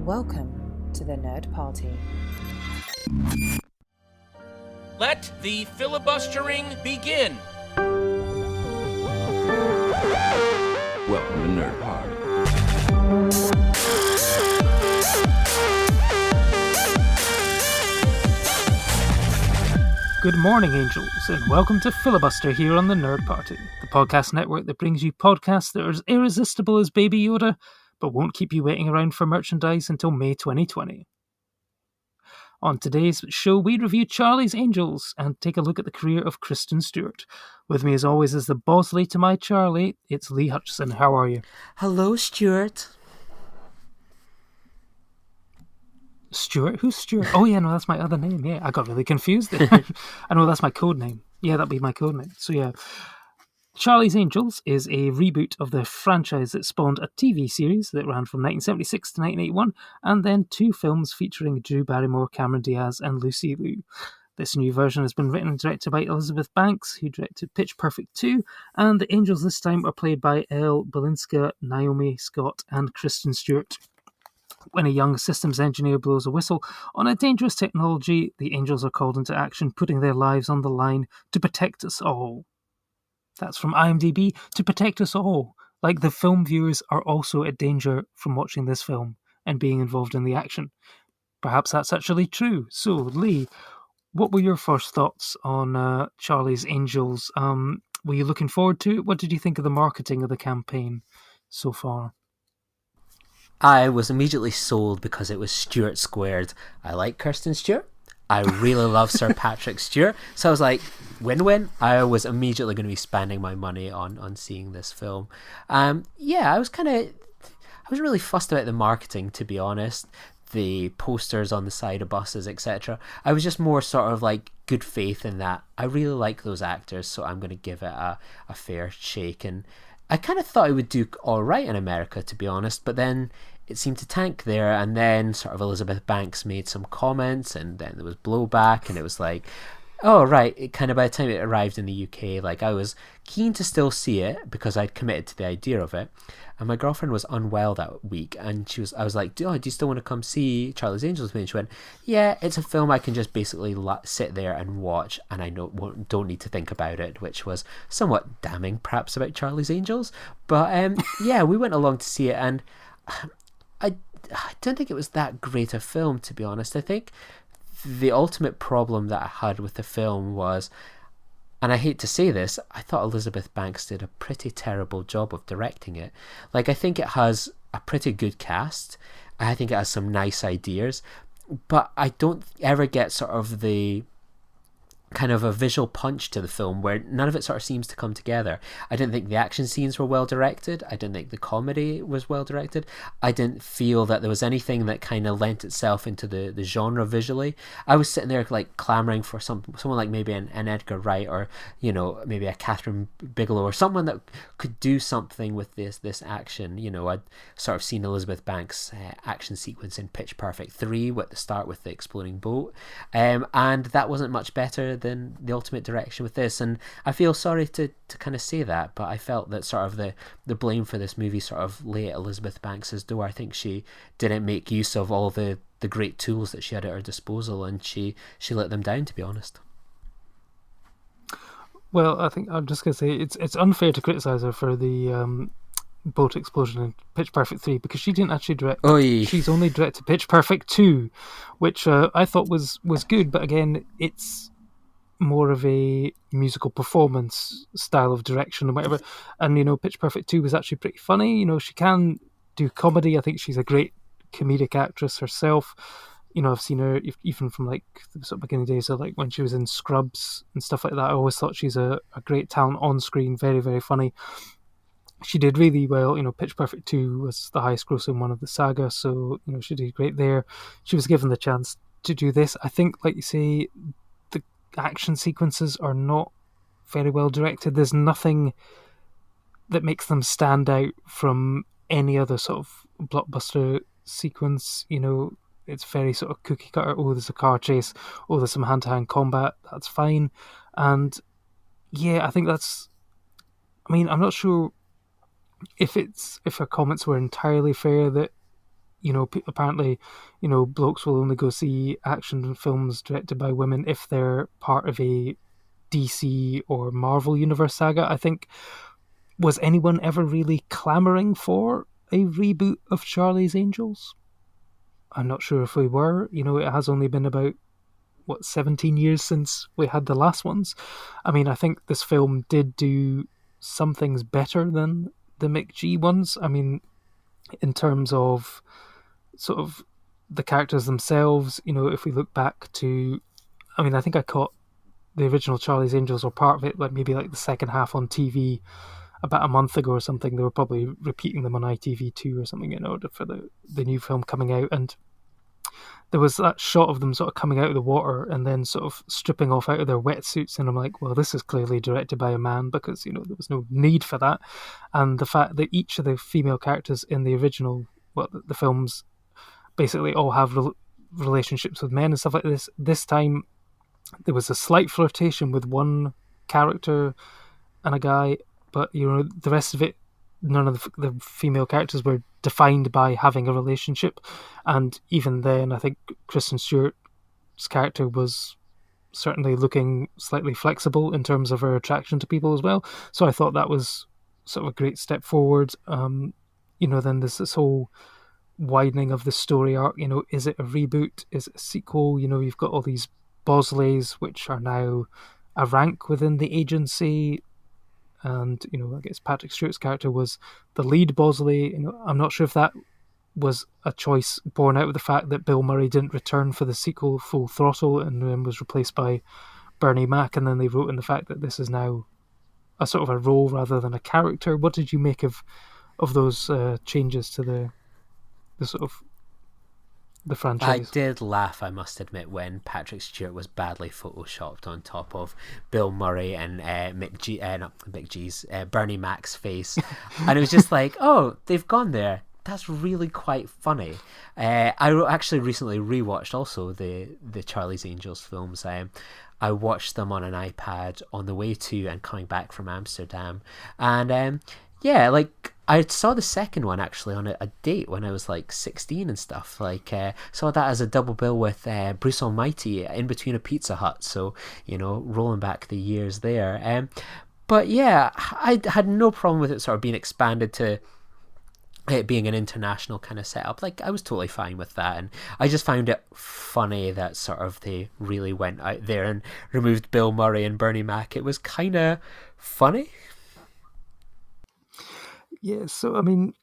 Welcome to the Nerd Party. Let the filibustering begin. Welcome to Nerd Party. Good morning, angels, and welcome to Filibuster here on the Nerd Party, the podcast network that brings you podcasts that are as irresistible as Baby Yoda, but won't keep you waiting around for merchandise until May 2020. On today's show, we review Charlie's Angels and take a look at the career of Kristen Stewart. With me, as always, is the Bosley to my Charlie. It's Lee Hutchison. How are you? Hello, Stuart. Stuart? Who's Stuart? Oh, yeah, no, that's my other name. Yeah, I got really confused there. I know that's my code name. Yeah, that'd be my code name. So, yeah. Charlie's Angels is a reboot of the franchise that spawned a TV series that ran from 1976 to 1981, and then two films featuring Drew Barrymore, Cameron Diaz, and Lucy Liu. This new version has been written and directed by Elizabeth Banks, who directed Pitch Perfect 2, and the Angels this time are played by Elle Balinska, Naomi Scott, and Kristen Stewart. When a young systems engineer blows a whistle on a dangerous technology, the Angels are called into action, putting their lives on the line to protect us all. That's from IMDb, to protect us all. Like the film viewers are also at danger from watching this film and being involved in the action. Perhaps that's actually true. So, Lee, what were your first thoughts on Charlie's Angels? Were you looking forward to it? What did you think of the marketing of the campaign so far? I was immediately sold because it was Stewart squared. I like Kristen Stewart. I really love Sir Patrick Stewart. So I was like, win-win. I was immediately going to be spending my money on seeing this film. I was really fussed about the marketing, to be honest. The posters on the side of buses, etc. I was just more sort of like good faith in that. I really like those actors, so I'm going to give it a fair shake. And I kind of thought it would do all right in America, to be honest, but then it seemed to tank there, and then sort of Elizabeth Banks made some comments, and then there was blowback, and it was like, oh, right, it kind of by the time it arrived in the UK, like I was keen to still see it because I'd committed to the idea of it, and my girlfriend was unwell that week, and I was like, do you still want to come see Charlie's Angels with me? And she went, yeah, it's a film I can just basically sit there and watch, and I don't need to think about it, which was somewhat damning perhaps about Charlie's Angels, but yeah, we went along to see it, and I don't think it was that great a film, to be honest. I think the ultimate problem that I had with the film was, and I hate to say this, I thought Elizabeth Banks did a pretty terrible job of directing it. Like, I think it has a pretty good cast. I think it has some nice ideas, but I don't ever get sort of the kind of a visual punch to the film where none of it sort of seems to come together. I didn't think the action scenes were well directed. I didn't think the comedy was well directed. I didn't feel that there was anything that kind of lent itself into the genre visually. I was sitting there like clamoring for someone like maybe an Edgar Wright, or maybe a Catherine Bigelow, or someone that could do something with this action. I'd sort of seen Elizabeth Banks' action sequence in Pitch Perfect 3 at the start with the exploding boat, and that wasn't much better than the ultimate direction with this. And I feel sorry to kind of say that, but I felt that sort of the blame for this movie sort of lay at Elizabeth Banks' door. I think she didn't make use of all the great tools that she had at her disposal, and she let them down, to be honest. Well, I think I'm just going to say it's unfair to criticise her for the boat explosion in Pitch Perfect 3 because she didn't actually direct. She's only directed Pitch Perfect 2, which I thought was good, but again, it's more of a musical performance style of direction or whatever. And Pitch Perfect 2 was actually pretty funny. She can do comedy. I think she's a great comedic actress herself. I've seen her even from like the sort of beginning days of like when she was in Scrubs and stuff like that. I always thought she's a great talent on screen, very, very funny. She did really well. Pitch Perfect 2 was the highest grossing one of the saga, so she did great there. She was given the chance to do this. I think, like you say, the action sequences are not very well directed. There's nothing that makes them stand out from any other sort of blockbuster sequence. It's very sort of cookie cutter. Oh, there's a car chase. Oh, there's some hand-to-hand combat. That's fine. And yeah, I think that's... I'm not sure if her comments were entirely fair that, apparently, blokes will only go see action films directed by women if they're part of a DC or Marvel Universe saga. I think, was anyone ever really clamoring for a reboot of Charlie's Angels? I'm not sure if we were. It has only been about 17 years since we had the last ones. I mean, I think this film did do some things better than the McG ones. I mean, in terms of sort of the characters themselves, if we look back to, I mean, I think I caught the original Charlie's Angels, or part of it, maybe the second half on TV about a month ago or something. They were probably repeating them on ITV2 or something in order for the new film coming out, and there was that shot of them sort of coming out of the water and then sort of stripping off out of their wetsuits, and I'm like, well, this is clearly directed by a man, because there was no need for that. And the fact that each of the female characters in the original, the films, basically all have relationships with men and stuff like this. This time there was a slight flirtation with one character and a guy, but the rest of it, none of the female characters were defined by having a relationship. And even then, I think Kristen Stewart's character was certainly looking slightly flexible in terms of her attraction to people as well. So I thought that was sort of a great step forward. Then there's this whole widening of the story arc. Is it a reboot? Is it a sequel? You've got all these Bosleys, which are now a rank within the agency. And, I guess Patrick Stewart's character was the lead Bosley. I'm not sure if that was a choice born out of the fact that Bill Murray didn't return for the sequel Full Throttle and then was replaced by Bernie Mac, and then they wrote in the fact that this is now a sort of a role rather than a character. What did you make of those changes to the sort of the franchise? I did laugh, I must admit, when Patrick Stewart was badly photoshopped on top of Bill Murray and Bernie Mac's face. And it was just like, oh, they've gone there. That's really quite funny. I actually recently rewatched also the Charlie's Angels films. I watched them on an iPad on the way to and coming back from Amsterdam. And I saw the second one actually on a date when I was 16 and stuff. Saw that as a double bill with Bruce Almighty in between a Pizza Hut. So, rolling back the years there. But yeah, I had no problem with it sort of being expanded to it being an international kind of setup. I was totally fine with that. And I just found it funny that sort of they really went out there and removed Bill Murray and Bernie Mac. It was kind of funny. Yeah, so I mean,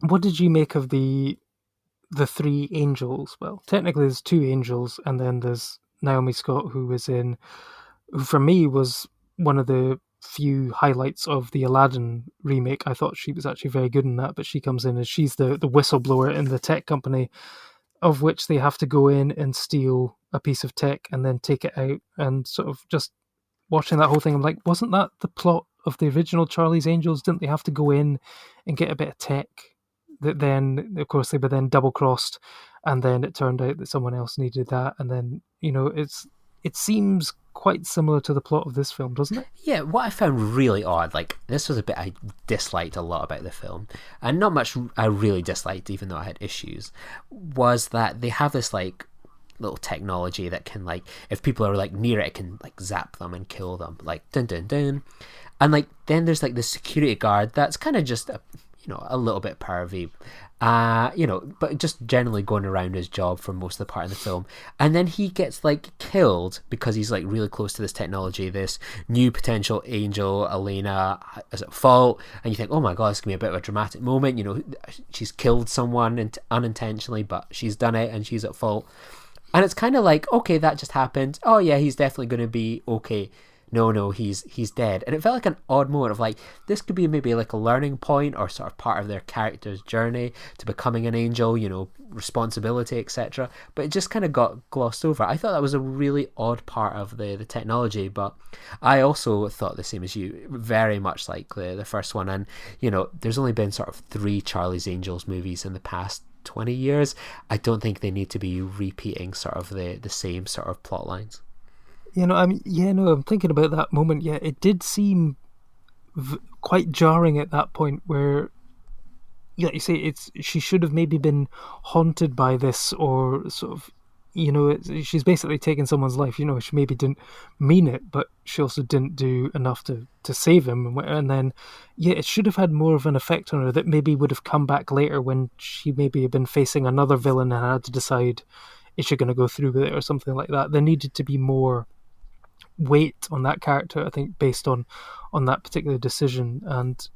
what did you make of the three angels? Well, technically there's two angels, and then there's Naomi Scott, who for me was one of the few highlights of the Aladdin remake. I thought she was actually very good in that, but she comes in as she's the whistleblower in the tech company, of which they have to go in and steal a piece of tech and then take it out. And sort of just watching that whole thing, I'm like, wasn't that the plot of the original Charlie's Angels? Didn't they have to go in and get a bit of tech that then, of course, they were then double crossed, and then it turned out that someone else needed that, and then it seems quite similar to the plot of this film, doesn't it? Yeah, what I found really odd, this was a bit I disliked a lot about the film, and not much I really disliked, even though I had issues, was that they have this little technology that can if people are near it can zap them and kill them, dun dun dun. And then there's this security guard that's kind of just a little bit pervy, but just generally going around his job for most of the part of the film. And then he gets killed because he's really close to this technology. This new potential angel, Elena, is at fault, and you think, oh my god, it's gonna be a bit of a dramatic moment. She's killed someone unintentionally, but she's done it and she's at fault. And it's kind of okay, that just happened. Oh yeah, he's definitely going to be okay. No, he's dead. And it felt like an odd moment of this could be maybe a learning point or sort of part of their character's journey to becoming an angel, responsibility, etc. But it just kind of got glossed over. I thought that was a really odd part of the technology, but I also thought the same as you, very much like the first one. And, there's only been sort of 3 Charlie's Angels movies in the past 20 years. I don't think they need to be repeating sort of the same sort of plot lines. I'm thinking about that moment. Yeah, it did seem quite jarring at that point where yeah, you say she should have maybe been haunted by this, or sort of, she's basically taken someone's life. She maybe didn't mean it, but she also didn't do enough to save him. And then, yeah, it should have had more of an effect on her that maybe would have come back later when she maybe had been facing another villain and had to decide, is she going to go through with it or something like that. There needed to be more weight on that character, I think, based on that particular decision. And,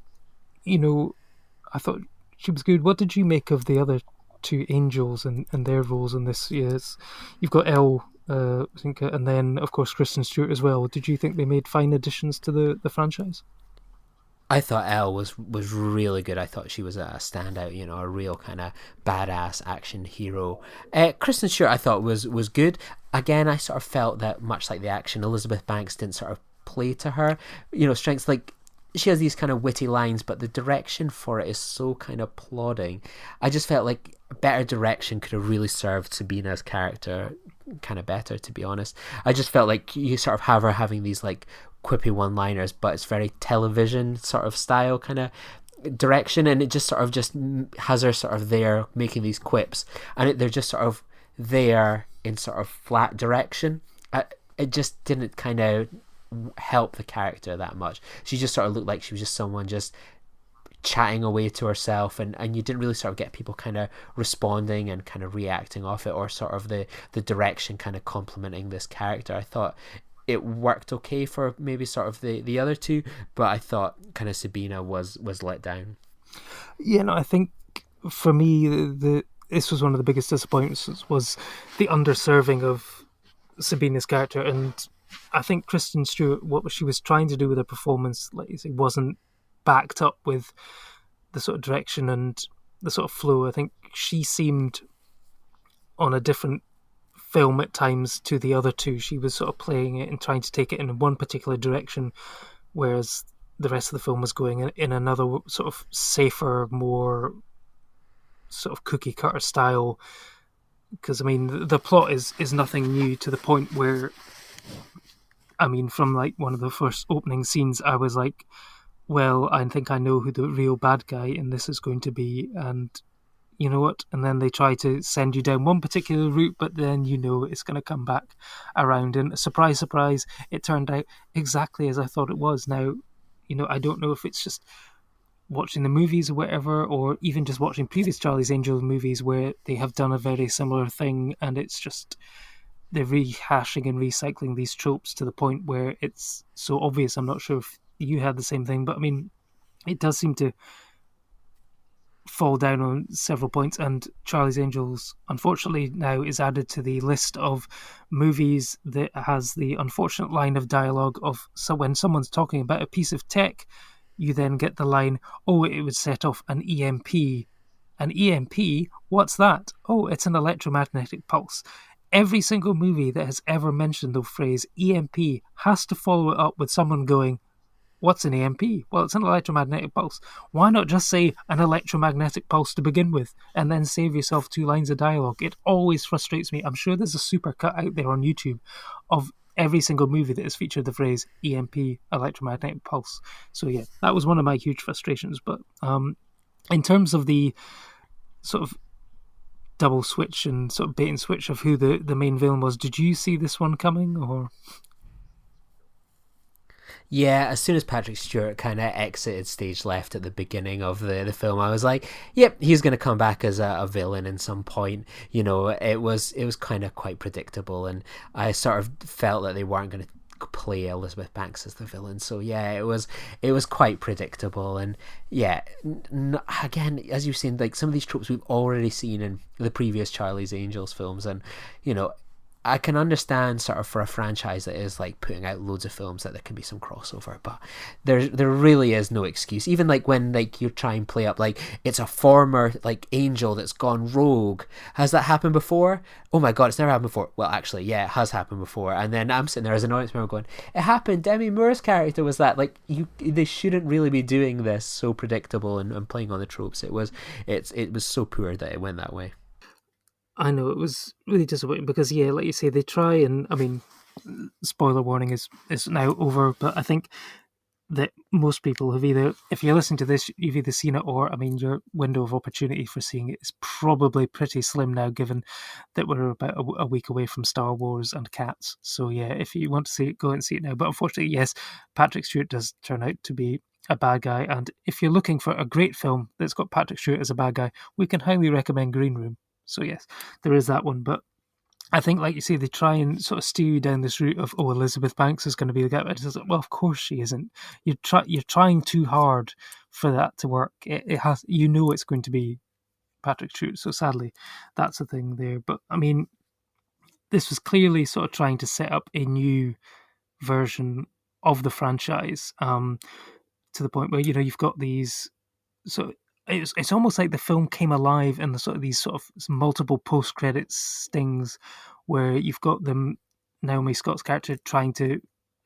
I thought she was good. What did you make of the other two angels and their roles in this? Yes, you've got Elle, I think, and then of course Kristen Stewart as well. Did you think they made fine additions to the franchise? I thought Elle was really good. I thought she was a standout, a real kind of badass action hero. Kristen Stewart I thought was good. Again, I sort of felt that much like the action, Elizabeth Banks didn't sort of play to her, strengths. Like, she has these kind of witty lines, but the direction for it is so kind of plodding. I just felt like better direction could have really served Sabina's character kind of better, to be honest. I just felt like you sort of have her having these like quippy one-liners, but it's very television sort of style kind of direction, and it just sort of just has her sort of there making these quips, and they're just sort of there in sort of flat direction. It just didn't kind of help the character that much. She just sort of looked like she was just someone just chatting away to herself, and you didn't really sort of get people kind of responding and kind of reacting off it, or sort of the direction kind of complementing this character. I thought it worked okay for maybe sort of the other two, but I thought kind of Sabina was let down. Yeah, no, I think for me this was one of the biggest disappointments, was the underserving of Sabina's character. And I think Kristen Stewart, what she was trying to do with her performance, like you say, wasn't backed up with the sort of direction and the sort of flow. I think she seemed on a different film at times to the other two. She was sort of playing it and trying to take it in one particular direction, whereas the rest of the film was going in another sort of safer, more sort of cookie cutter style. Because, I mean, the plot is nothing new, to the point where, I mean, from like one of the first opening scenes, I was like, well, I think I know who the real bad guy in this is going to be, and you know what? And then they try to send you down one particular route, but then it's going to come back around. And surprise, surprise, it turned out exactly as I thought it was. Now, I don't know if it's just watching the movies or whatever, or even just watching previous Charlie's Angels movies where they have done a very similar thing, and it's just they're rehashing and recycling these tropes to the point where it's so obvious. I'm not sure if you had the same thing, but I mean, it does seem to fall down on several points, and Charlie's Angels unfortunately now is added to the list of movies that has the unfortunate line of dialogue of, so when someone's talking about a piece of tech, you then get the line, oh, it would set off an EMP. An EMP? What's that? Oh, it's an electromagnetic pulse. Every single movie that has ever mentioned the phrase EMP has to follow it up with someone going, what's an EMP? Well, it's an electromagnetic pulse. Why not just say an electromagnetic pulse to begin with, and then save yourself 2 lines of dialogue? It always frustrates me. I'm sure there's a super cut out there on YouTube of every single movie that has featured the phrase EMP, electromagnetic pulse. So yeah, that was one of my huge frustrations. But in terms of the sort of double switch and sort of bait and switch of who the main villain was, did you see this one coming, or? Yeah, as soon as Patrick Stewart kind of exited stage left at the beginning of the film, I was like, yep, he's going to come back as a villain in some point. It was kind of quite predictable, and I sort of felt that they weren't going to play Elizabeth Banks as the villain. So yeah, it was quite predictable. And yeah, again, as you've seen, like some of these tropes we've already seen in the previous Charlie's Angels films, and I can understand sort of for a franchise that is like putting out loads of films that there can be some crossover, but there really is no excuse. Even like when like you try and play up like it's a former like angel that's gone rogue. Has that happened before? Oh my god, it's never happened before. Well, actually, yeah, it has happened before. And then I'm sitting there as an audience member going, it happened. Demi Moore's character was that. Like they shouldn't really be doing this so predictable and playing on the tropes. It was so poor that it went that way. I know, it was really disappointing because, yeah, like you say, they try and, I mean, spoiler warning is now over, but I think that most people have either, if you're listening to this, you've either seen it or, I mean, your window of opportunity for seeing it is probably pretty slim now, given that we're about a week away from Star Wars and Cats. So yeah, if you want to see it, go and see it now. But unfortunately, yes, Patrick Stewart does turn out to be a bad guy. And if you're looking for a great film that's got Patrick Stewart as a bad guy, we can highly recommend Green Room. So yes, there is that one. But I think, like you say, they try and sort of steer you down this route of, oh, Elizabeth Banks is going to be the guy. It's like, well, of course she isn't. You're trying too hard for that to work. It has, it's going to be Patrick Stewart. So sadly, that's the thing there. But I mean, this was clearly sort of trying to set up a new version of the franchise, to the point where you've got these. So it's almost like the film came alive in the sort of these sort of multiple post credits stings, where you've got Naomi Scott's character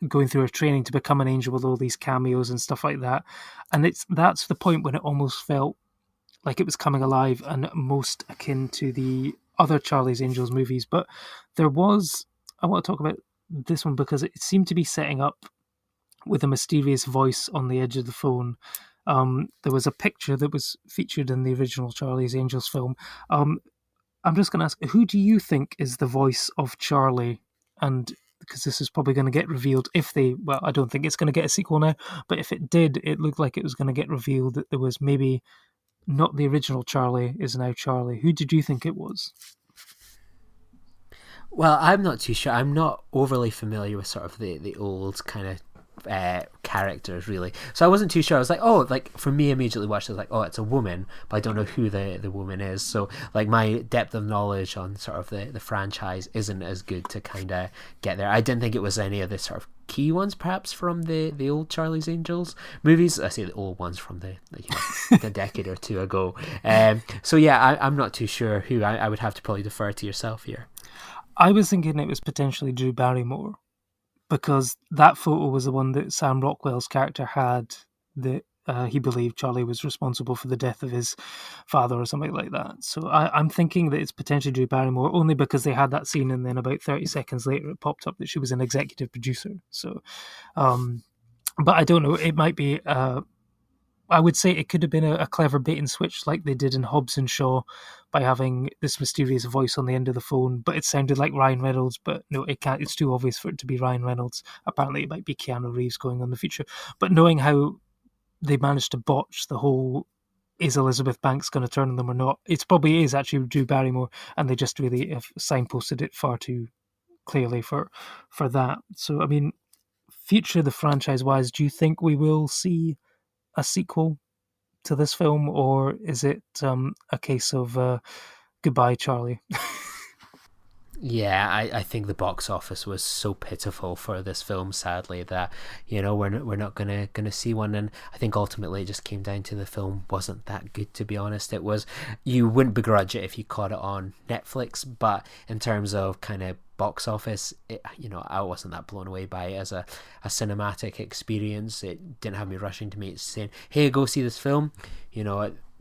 going through her training to become an angel with all these cameos and stuff like that, and that's the point when it almost felt like it was coming alive and most akin to the other Charlie's Angels movies. But I want to talk about this one because it seemed to be setting up with a mysterious voice on the edge of the phone. There was a picture that was featured in the original Charlie's Angels film. I'm just going to ask, who do you think is the voice of Charlie? And because this is probably going to get revealed I don't think it's going to get a sequel now, but if it did, it looked like it was going to get revealed that there was maybe not the original Charlie is now Charlie. Who did you think it was? Well, I'm not too sure. I'm not overly familiar with sort of the old kind of characters, really, so I wasn't too sure. I was like, oh, like for me, immediately watched it, I was like, oh, it's a woman, but I don't know who the woman is, so like my depth of knowledge on sort of the franchise isn't as good to kind of get there. I didn't think it was any of the sort of key ones perhaps from the old Charlie's Angels movies. I say the old ones from the decade or two ago. So yeah, I'm not too sure who. I would have to probably defer to yourself here. I was thinking it was potentially Drew Barrymore, because that photo was the one that Sam Rockwell's character had, that he believed Charlie was responsible for the death of his father or something like that. So I'm thinking that it's potentially Drew Barrymore, only because they had that scene and then about 30 seconds later it popped up that she was an executive producer. So, but I don't know, it might be... I would say it could have been a clever bait and switch like they did in Hobbs and Shaw by having this mysterious voice on the end of the phone, but it sounded like Ryan Reynolds, but no, it can't. It's too obvious for it to be Ryan Reynolds. Apparently it might be Keanu Reeves going on the feature. But knowing how they managed to botch the whole, is Elizabeth Banks going to turn on them or not, it probably is actually Drew Barrymore, and they just really have signposted it far too clearly for that. So, I mean, future the franchise-wise, do you think we will see a sequel to this film, or is it a case of goodbye, Charlie? Yeah, I think the box office was so pitiful for this film, sadly, that we're not gonna see one. And I think ultimately it just came down to the film wasn't that good, to be honest. It was, you wouldn't begrudge it if you caught it on Netflix, but in terms of kind of box office, I wasn't that blown away by it as a cinematic experience. It didn't have me rushing to mates saying, hey, go see this film.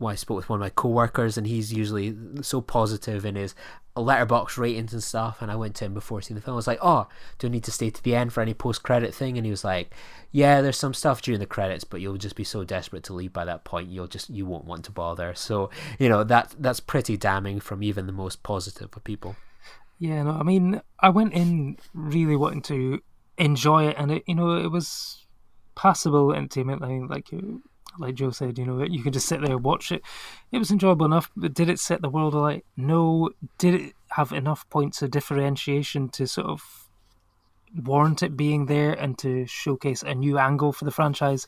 I spoke with one of my co-workers, and he's usually so positive in his letterbox ratings and stuff, and I went to him before seeing the film. I was like, oh, do I need to stay to the end for any post-credit thing? And he was like, yeah, there's some stuff during the credits, but you'll just be so desperate to leave by that point, you won't want to bother. So that's pretty damning from even the most positive of people. Yeah, no, I mean, I went in really wanting to enjoy it, and it was passable entertainment. I mean, like Joe said, you can just sit there and watch it. It was enjoyable enough, but did it set the world alight? No. Did it have enough points of differentiation to sort of warrant it being there and to showcase a new angle for the franchise?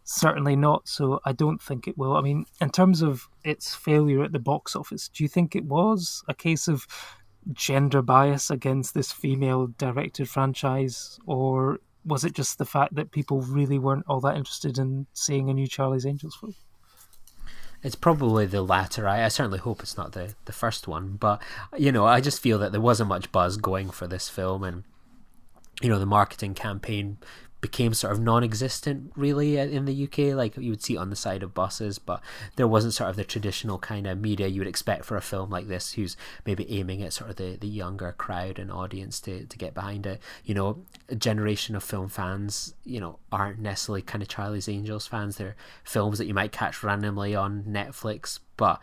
Certainly not. So I don't think it will. I mean, in terms of its failure at the box office, do you think it was a case of gender bias against this female-directed franchise, or was it just the fact that people really weren't all that interested in seeing a new Charlie's Angels film? It's probably the latter. I certainly hope it's not the first one, but I just feel that there wasn't much buzz going for this film, and the marketing campaign became sort of non-existent really in the UK. Like you would see it on the side of buses, but there wasn't sort of the traditional kind of media you would expect for a film like this, who's maybe aiming at sort of the younger crowd and audience to get behind it. You know, a generation of film fans, you know, aren't necessarily kind of Charlie's Angels fans. They're films that you might catch randomly on Netflix, but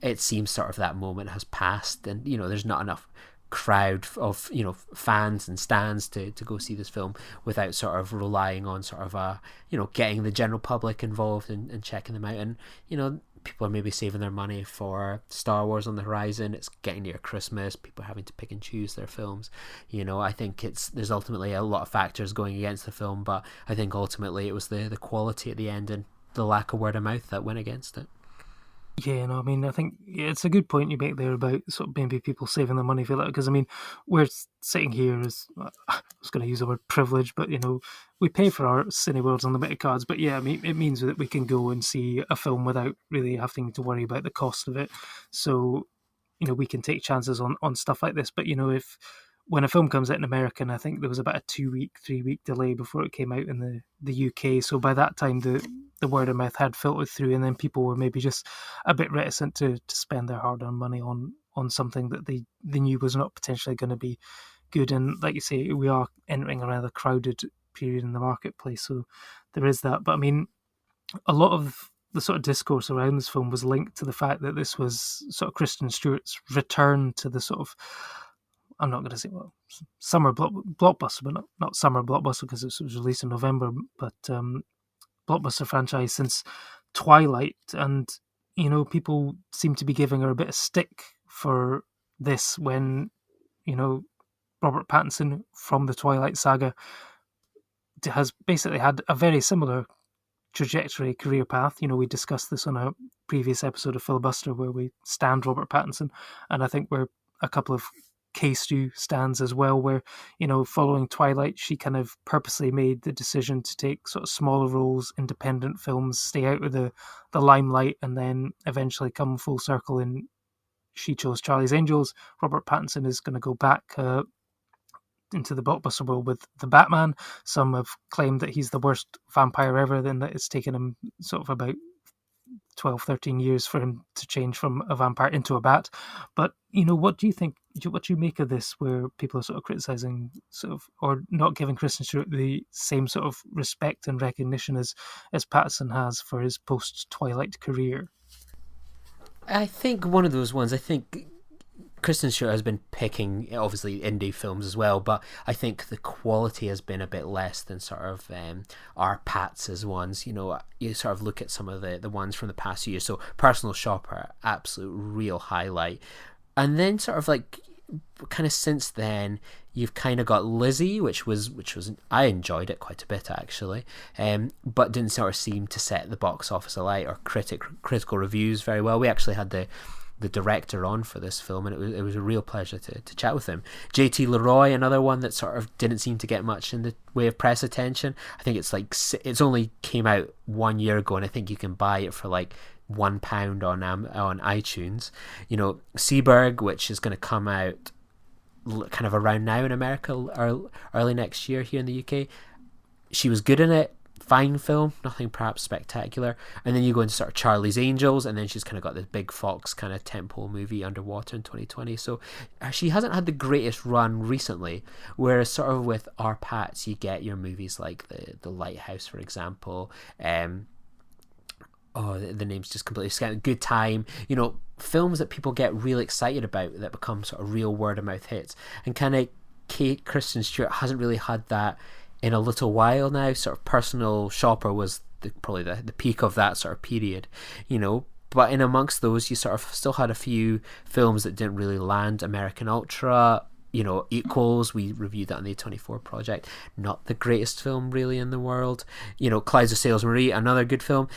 it seems sort of that moment has passed, and you know, there's not enough crowd of, you know, fans and stands to go see this film without sort of relying on sort of you know, getting the general public involved and checking them out. And you know, people are maybe saving their money for Star Wars on the horizon. It's getting near Christmas. People are having to pick and choose their films. You know, I think there's ultimately a lot of factors going against the film, but I think ultimately it was the quality at the end and the lack of word of mouth that went against it. Yeah, no, I mean, I think it's a good point you make there about sort of maybe people saving their money for that, because I mean, we're sitting here as, I was going to use the word privilege, but you know, we pay for our Cineworld's unlimited cards, but yeah, I mean, it means that we can go and see a film without really having to worry about the cost of it. So, you know, we can take chances on stuff like this, but you know, when a film comes out in America, and I think there was about a 3-week delay before it came out in the UK. So by that time, the word of mouth had filtered through, and then people were maybe just a bit reticent to spend their hard-earned money on something that they knew was not potentially going to be good. And like you say, we are entering a rather crowded period in the marketplace, so there is that. But I mean, a lot of the sort of discourse around this film was linked to the fact that this was sort of Kristen Stewart's return to the sort of, I'm not going to say, well, summer blockbuster, but not summer blockbuster because it was released in November, but blockbuster franchise since Twilight. And, you know, people seem to be giving her a bit of stick for this when, you know, Robert Pattinson from the Twilight saga has basically had a very similar trajectory, career path. You know, we discussed this on a previous episode of Filibuster where we stand Robert Pattinson, and I think we're a couple of K-Stew stands as well, where, you know, following Twilight, she kind of purposely made the decision to take sort of smaller roles, independent films, stay out of the limelight, and then eventually come full circle and she chose Charlie's Angels. Robert Pattinson is going to go back into the blockbuster world with The Batman. Some have claimed that he's the worst vampire ever, then that it's taken him sort of about 12-13 years for him to change from a vampire into a bat. But, you know, what do you think, what do you make of this, where people are sort of criticising sort of, or not giving Kristen Stewart the same sort of respect and recognition as Pattinson has for his post-Twilight career? I think one of those ones, I think Kristen Stewart has been picking, obviously, indie films as well, but I think the quality has been a bit less than sort of our Pats's ones. You know, you sort of look at some of the ones from the past few years. So Personal Shopper, absolute real highlight. And then sort of like, kind of since then, you've kind of got Lizzie, which was I enjoyed it quite a bit actually, but didn't sort of seem to set the box office alight or critical reviews very well. We actually had the director on for this film, and it was a real pleasure to chat with him. J.T. Leroy, another one that sort of didn't seem to get much in the way of press attention. I think it's only came out 1 year ago, and I think you can buy it for like £1 on iTunes. You know, Seberg, which is going to come out kind of around now in America, or early next year here in the UK. She was good in it. Fine film, nothing perhaps spectacular. And then you go into sort of Charlie's Angels, and then she's kind of got this big Fox kind of tentpole movie Underwater in 2020. So she hasn't had the greatest run recently, whereas sort of with our Pats, you get your movies like the Lighthouse, for example. The name's just completely escaped. Good Time, you know, films that people get really excited about that become sort of real word of mouth hits. And kind of Kristen Stewart hasn't really had that in a little while now. Sort of Personal Shopper was probably the peak of that sort of period, you know. But in amongst those, you sort of still had a few films that didn't really land. American Ultra, you know, Equals, we reviewed that on the A24 project. Not the greatest film really in the world. You know, Clouds of Sales Marie, another good film.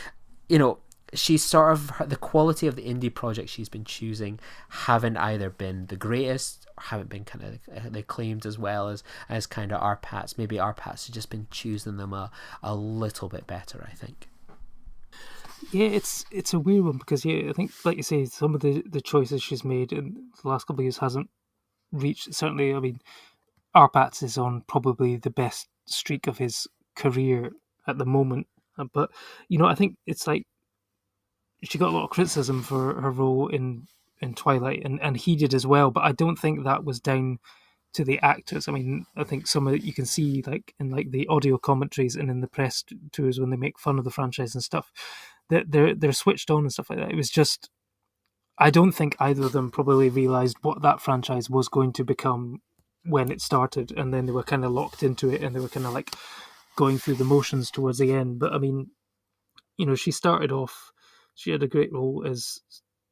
You know, she's sort of, the quality of the indie projects she's been choosing haven't either been the greatest, or haven't been kind of acclaimed as well as kind of our Pats. Maybe our Pats have just been choosing them a little bit better, I think. Yeah, it's a weird one because, yeah, I think, like you say, some of the choices she's made in the last couple of years hasn't reached, certainly, I mean, our Pats is on probably the best streak of his career at the moment. But I think it's like she got a lot of criticism for her role in Twilight, and he did as well. But I don't think that was down to the actors. I mean, I think some of it you can see like in like the audio commentaries and in the press tours when they make fun of the franchise and stuff, that they're switched on and stuff like that. It was just, I don't think either of them probably realized what that franchise was going to become when it started, and then they were kind of locked into it, and they were kind of like going through the motions towards the end. But I mean, she started off, she had a great role as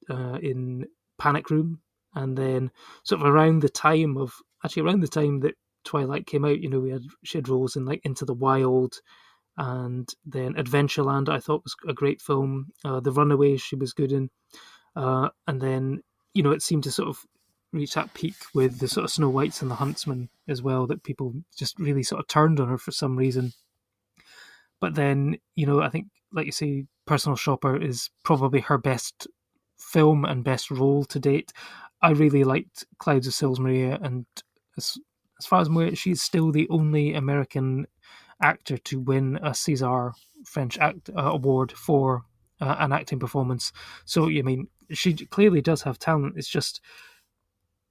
in Panic Room, and then sort of around the time that Twilight came out, she had roles in like Into the Wild, and then Adventureland, I thought was a great film. The Runaways she was good in, and then it seemed to sort of reach that peak with the sort of Snow Whites and the Huntsman as well, that people just really sort of turned on her for some reason. But then I think, like you say, Personal Shopper is probably her best film and best role to date. I really liked Clouds of Sils Maria, and as far as I'm aware, she's still the only American actor to win a César French award for an acting performance. So, I mean, she clearly does have talent. It's just,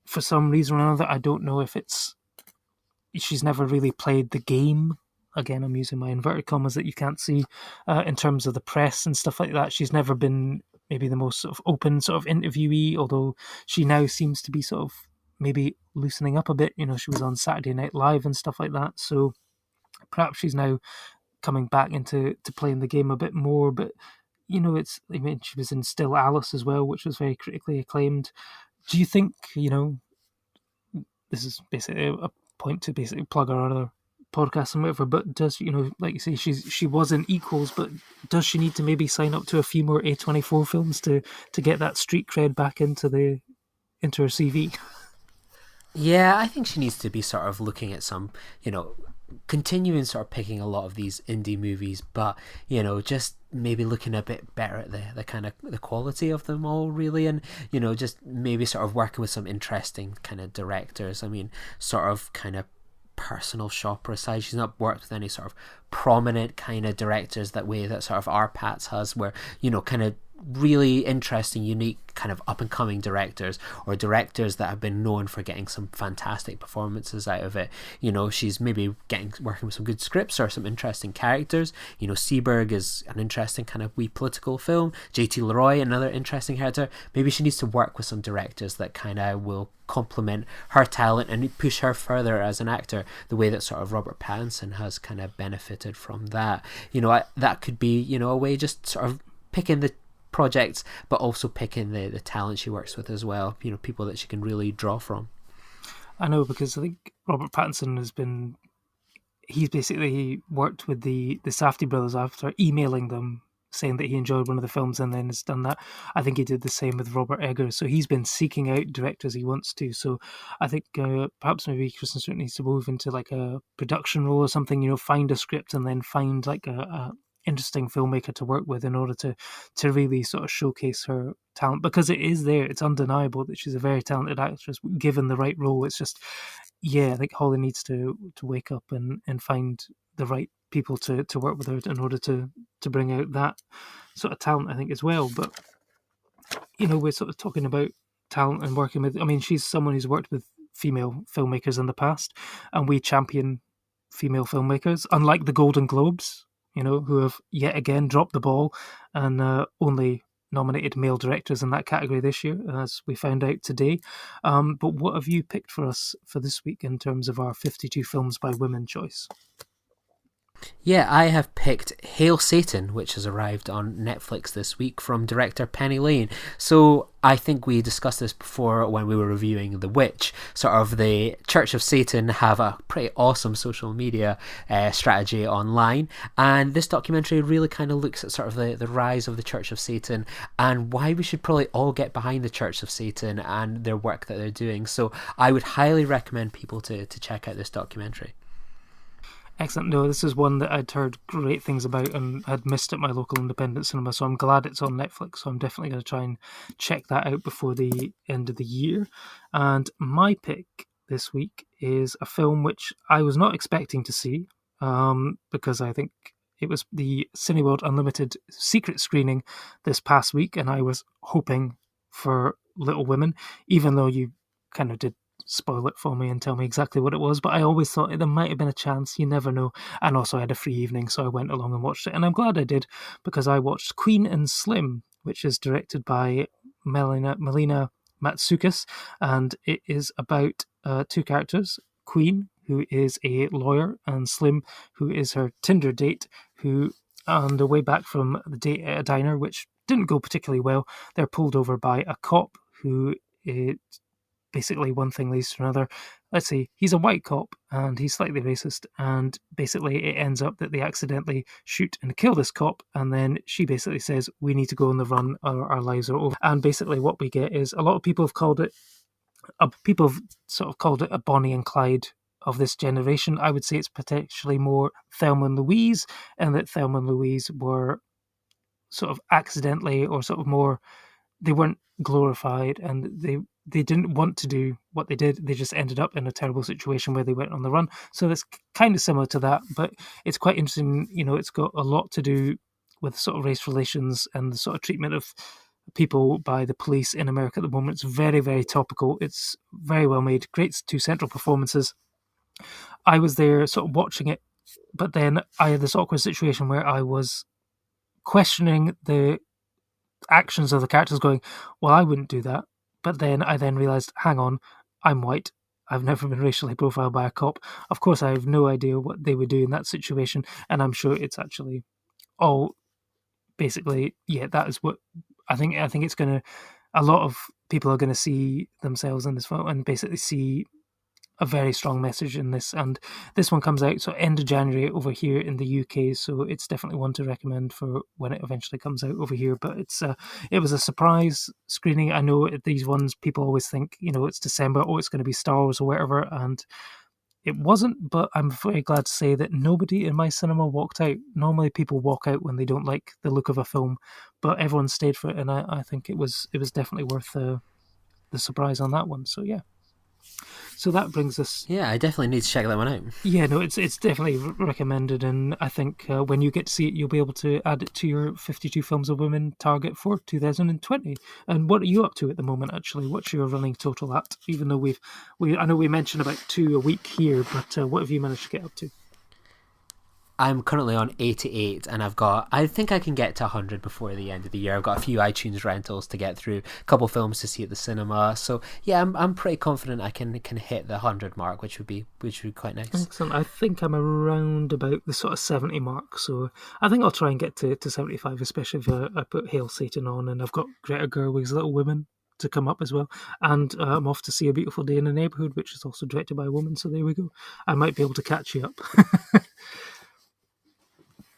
for some reason or another, I don't know if she's never really played the game. Again, I'm using my inverted commas that you can't see in terms of the press and stuff like that. She's never been maybe the most sort of open sort of interviewee, although she now seems to be sort of maybe loosening up a bit. She was on Saturday Night Live and stuff like that. So perhaps she's now coming back into playing the game a bit more. But, she was in Still Alice as well, which was very critically acclaimed. Do you think, this is basically a point to basically plug our other podcast and whatever, but does, like you say, she was in Equals, but does she need to maybe sign up to a few more A24 films to get that street cred back into her CV? Yeah, I think she needs to be sort of looking at some, continuing sort of picking a lot of these indie movies, but just maybe looking a bit better at the kind of the quality of them all, really, and just maybe sort of working with some interesting kind of directors. I mean, sort of kind of Personal Shopper aside, she's not worked with any sort of prominent kind of directors that way that sort of our Pats has, where kind of really interesting, unique kind of up and coming directors, or directors that have been known for getting some fantastic performances out of it. She's maybe working with some good scripts or some interesting characters. Seberg is an interesting kind of wee political film. JT Leroy, another interesting character. Maybe she needs to work with some directors that kind of will complement her talent and push her further as an actor, the way that sort of Robert Pattinson has kind of benefited from that. That could be a way, just sort of picking the projects, but also picking the talent she works with as well, people that she can really draw from. I know, because I think Robert Pattinson he's basically worked with the Safdie brothers after emailing them saying that he enjoyed one of the films, and then has done that. I think he did the same with Robert Eggers, so he's been seeking out directors he wants to. So I think perhaps maybe Kristen Stewart needs to move into like a production role or something, find a script and then find like a interesting filmmaker to work with in order to really sort of showcase her talent, because it is there. It's undeniable that she's a very talented actress given the right role. It's just, I think Holly needs to wake up and find the right people to work with her in order to bring out that sort of talent, I think, as well. But we're sort of talking about talent and working with, I mean, she's someone who's worked with female filmmakers in the past, and we champion female filmmakers, unlike the Golden Globes, who have yet again dropped the ball and only nominated male directors in that category this year, as we found out today. But what have you picked for us for this week in terms of our 52 films by women choice? Yeah, I have picked Hail Satan, which has arrived on Netflix this week, from director Penny Lane. So I think we discussed this before when we were reviewing The Witch. Sort of the Church of Satan have a pretty awesome social media strategy online, and this documentary really kind of looks at sort of the rise of the Church of Satan and why we should probably all get behind the Church of Satan and their work that they're doing. So I would highly recommend people to check out this documentary. Excellent. No, this is one that I'd heard great things about and had missed at my local independent cinema, so I'm glad it's on Netflix. So I'm definitely going to try and check that out before the end of the year. And my pick this week is a film which I was not expecting to see, because I think it was the Cineworld Unlimited secret screening this past week, and I was hoping for Little Women, even though you kind of did spoil it for me and tell me exactly what it was, but I always thought there might have been a chance, you never know. And also I had a free evening, so I went along and watched it, and I'm glad I did, because I watched Queen and Slim, which is directed by Melina Matsoukas, and it is about two characters, Queen, who is a lawyer, and Slim, who is her Tinder date, who on the way back from the date at a diner, which didn't go particularly well, they're pulled over by a cop who basically one thing leads to another. Let's see, he's a white cop and he's slightly racist, and basically it ends up that they accidentally shoot and kill this cop, and then she basically says, we need to go on the run or our lives are over. And basically what we get is a lot of people have called it, a Bonnie and Clyde of this generation. I would say it's potentially more Thelma and Louise, and that Thelma and Louise were sort of accidentally, or sort of more, they weren't glorified, and they didn't want to do what they did. They just ended up in a terrible situation where they went on the run. So it's kind of similar to that, but it's quite interesting. It's got a lot to do with sort of race relations and the sort of treatment of people by the police in America at the moment. It's very, very topical. It's very well made. Great two central performances. I was there sort of watching it, but then I had this awkward situation where I was questioning the actions of the characters, going, well, I wouldn't do that. But then I realised, hang on, I'm white. I've never been racially profiled by a cop. Of course, I have no idea what they would do in that situation, and I'm sure it's actually all basically, that is what I think. I think it's going to, a lot of people are going to see themselves in this film and basically see a very strong message in this. And this one comes out end of January over here in the UK, so it's definitely one to recommend for when it eventually comes out over here. But it was a surprise screening. I know these ones, people always think, it's December, it's going to be Star Wars or whatever, and it wasn't. But I'm very glad to say that nobody in my cinema walked out. Normally people walk out when they don't like the look of a film, but everyone stayed for it, and I think it was definitely worth the surprise on that one. So yeah. So that brings us... Yeah, I definitely need to check that one out. Yeah, no, it's definitely recommended, and I think when you get to see it, you'll be able to add it to your 52 Films of Women target for 2020. And what are you up to at the moment, actually? What's your running total at? Even though I know we mentioned about 2 a week here, but what have you managed to get up to? I'm currently on 88, and I think I can get to 100 before the end of the year. I've got a few iTunes rentals to get through, a couple films to see at the cinema. So yeah, I'm pretty confident I can hit the 100 mark, which would be quite nice. Excellent. I think I'm around about the sort of 70 mark, so I think I'll try and get to 75, especially if I put Hail Satan on, and I've got Greta Gerwig's Little Women to come up as well, and I'm off to see A Beautiful Day in the Neighborhood, which is also directed by a woman, so there we go. I might be able to catch you up.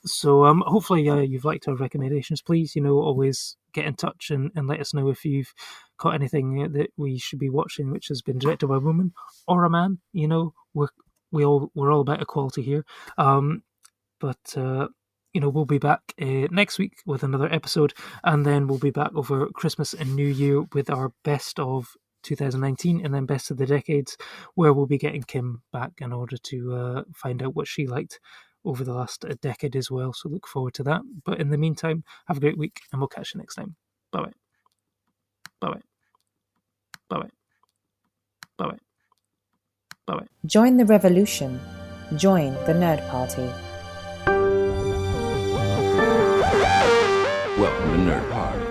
So hopefully you've liked our recommendations. Please, always get in touch and let us know if you've caught anything that we should be watching which has been directed by a woman or a man. We're all about equality here. But we'll be back next week with another episode, and then we'll be back over Christmas and New Year with our best of 2019 and then best of the decades, where we'll be getting Kim back in order to find out what she liked over the last decade as well. So look forward to that. But in the meantime, have a great week, and we'll catch you next time. Bye-bye. Bye-bye. Bye-bye. Bye-bye. Bye-bye. Join the revolution. Join the Nerd Party. Welcome to Nerd Party.